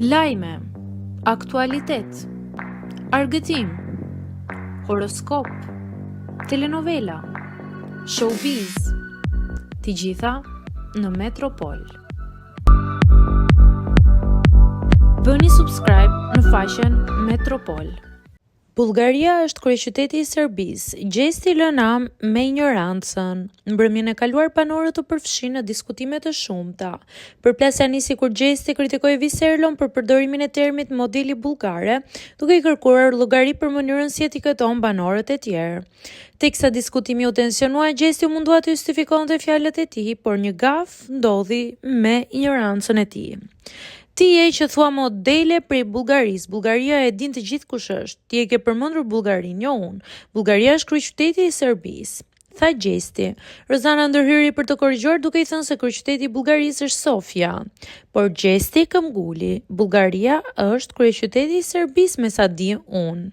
Lajme, aktualitet, argëtim, horoskop, telenovela, showbiz, të gjitha në Metropol. Bëni subscribe në faqen Metropol. Bullgaria është kryeqyteti i Serbisë. Gjesti lën am me ignorancën. Mbrëmjen e kaluar banorët u përfshin në diskutime të shumta. Përplasja nisi kur Gjesti kritikoi Viserlon për përdorimin e termit modeli bullgare, duke i kërkuar llogari për mënyrën si etiketon banorët e tjerë. Teksa diskutimi u tensionua, Gjesti u mundua të justifikonte fjalët e tij, por një gaf ndodhi me ignorancën e tij. Ti je që thua modele prej Bullgarisë. Bullgaria e din të gjithë kush është. Ti e ke përmendur Bullgarinë, jo unë. Bullgaria është kryeqyteti i Serbisë, tha Gjesti. Rozana ndërhyri për të korrigjuar duke i thënë se kryeqyteti i Bullgarisë është Sofia. Por Gjesti këmbguli. Bullgaria është kryeqyteti i Serbisë me sa di unë.